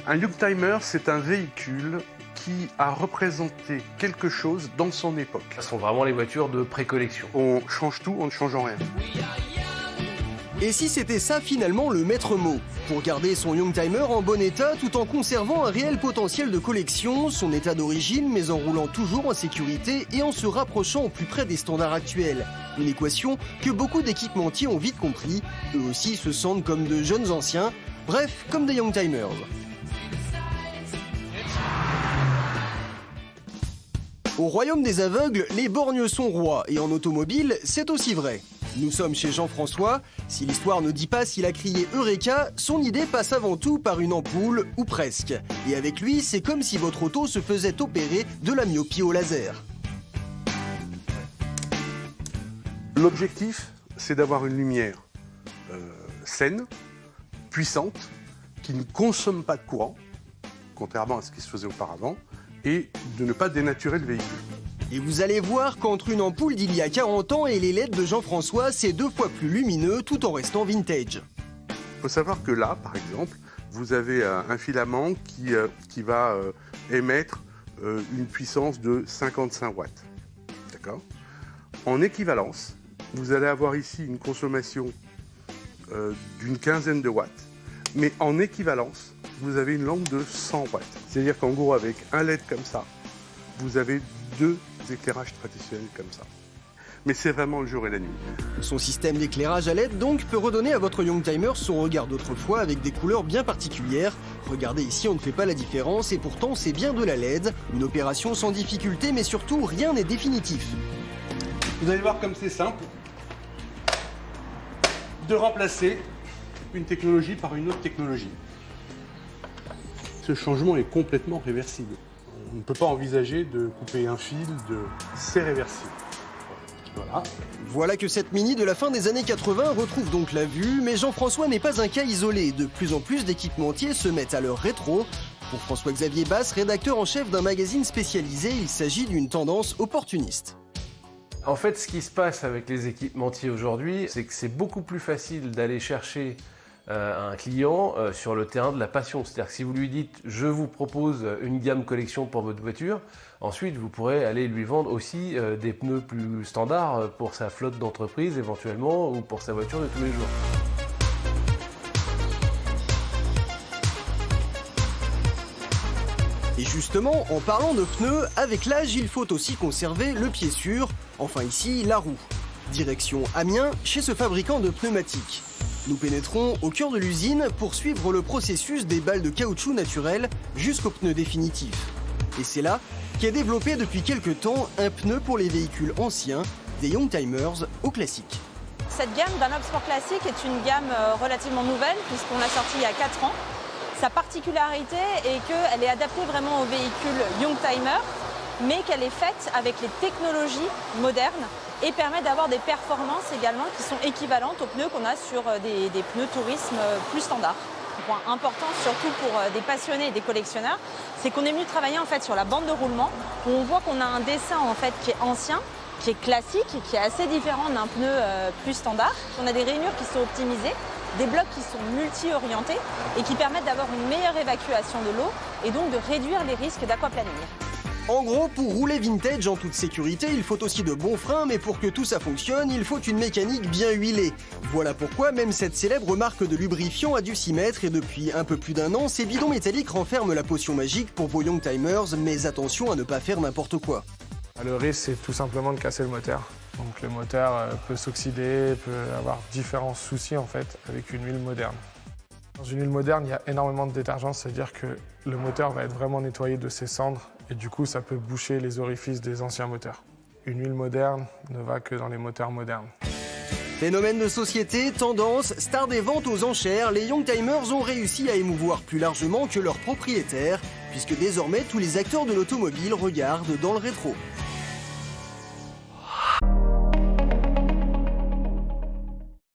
Un Youngtimer, c'est un véhicule qui a représenté quelque chose dans son époque. Ce sont vraiment les voitures de pré-collection. On change tout, on ne change rien. Et si c'était ça finalement le maître mot? Pour garder son Youngtimer en bon état tout en conservant un réel potentiel de collection, son état d'origine mais en roulant toujours en sécurité et en se rapprochant au plus près des standards actuels. Une équation que beaucoup d'équipementiers ont vite compris, eux aussi se sentent comme de jeunes anciens, bref, comme des Youngtimers. Au royaume des aveugles, les borgnes sont rois, et en automobile, c'est aussi vrai. Nous sommes chez Jean-François. Si l'histoire ne dit pas s'il a crié Eureka, son idée passe avant tout par une ampoule, ou presque. Et avec lui, c'est comme si votre auto se faisait opérer de la myopie au laser. L'objectif, c'est d'avoir une lumière saine, puissante, qui ne consomme pas de courant, contrairement à ce qui se faisait auparavant, et de ne pas dénaturer le véhicule. Et vous allez voir qu'entre une ampoule d'il y a 40 ans et les LED de Jean-François, c'est 2 fois plus lumineux tout en restant vintage. Il faut savoir que là, par exemple, vous avez un filament qui va émettre une puissance de 55 watts. D'accord ? En équivalence, vous allez avoir ici une consommation d'une quinzaine de watts, mais en équivalence, vous avez une lampe de 100 watts. C'est-à-dire qu'en gros, avec un LED comme ça, vous avez 2 éclairages traditionnels comme ça. Mais c'est vraiment le jour et la nuit. Son système d'éclairage à LED donc peut redonner à votre Youngtimer son regard d'autrefois avec des couleurs bien particulières. Regardez ici, on ne fait pas la différence et pourtant c'est bien de la LED. Une opération sans difficulté mais surtout rien n'est définitif. Vous allez voir comme c'est simple de remplacer une technologie par une autre technologie. Ce changement est complètement réversible. On ne peut pas envisager de couper un fil, c'est réversible. Voilà. Voilà que cette Mini de la fin des années 80 retrouve donc la vue, mais Jean-François n'est pas un cas isolé. De plus en plus d'équipementiers se mettent à leur rétro. Pour François-Xavier Basse, rédacteur en chef d'un magazine spécialisé, il s'agit d'une tendance opportuniste. En fait, ce qui se passe avec les équipementiers aujourd'hui, c'est que c'est beaucoup plus facile d'aller chercher un client sur le terrain de la passion. C'est-à-dire que si vous lui dites « je vous propose une gamme collection pour votre voiture », ensuite vous pourrez aller lui vendre aussi des pneus plus standards pour sa flotte d'entreprise éventuellement ou pour sa voiture de tous les jours. Et justement, en parlant de pneus, avec l'âge, il faut aussi conserver le pied sûr, enfin ici, la roue. Direction Amiens, chez ce fabricant de pneumatiques. Nous pénétrons au cœur de l'usine pour suivre le processus des balles de caoutchouc naturel jusqu'au pneu définitif. Et c'est là qu'est développé depuis quelques temps un pneu pour les véhicules anciens, des Youngtimers au classique. Cette gamme Dunlop Sport Classic est une gamme relativement nouvelle puisqu'on l'a sortie il y a 4 ans. Sa particularité est qu'elle est adaptée vraiment aux véhicules Youngtimer, mais qu'elle est faite avec les technologies modernes et permet d'avoir des performances également qui sont équivalentes aux pneus qu'on a sur des pneus tourisme plus standards. Un point important surtout pour des passionnés et des collectionneurs, c'est qu'on est venu travailler en fait sur la bande de roulement où on voit qu'on a un dessin en fait qui est ancien, qui est classique et qui est assez différent d'un pneu plus standard. On a des rainures qui sont optimisées, des blocs qui sont multi-orientés et qui permettent d'avoir une meilleure évacuation de l'eau et donc de réduire les risques d'aquaplaning. En gros, pour rouler vintage en toute sécurité, il faut aussi de bons freins, mais pour que tout ça fonctionne, il faut une mécanique bien huilée. Voilà pourquoi même cette célèbre marque de lubrifiant a dû s'y mettre et depuis un peu plus d'1 an, ces bidons métalliques renferment la potion magique pour vos Youngtimers, mais attention à ne pas faire n'importe quoi. Le risque, c'est tout simplement de casser le moteur. Donc le moteur peut s'oxyder, peut avoir différents soucis en fait avec une huile moderne. Dans une huile moderne, il y a énormément de détergents, c'est-à-dire que le moteur va être vraiment nettoyé de ses cendres et du coup, ça peut boucher les orifices des anciens moteurs. Une huile moderne ne va que dans les moteurs modernes. Phénomène de société, tendance, star des ventes aux enchères, les Youngtimers ont réussi à émouvoir plus largement que leurs propriétaires, puisque désormais tous les acteurs de l'automobile regardent dans le rétro.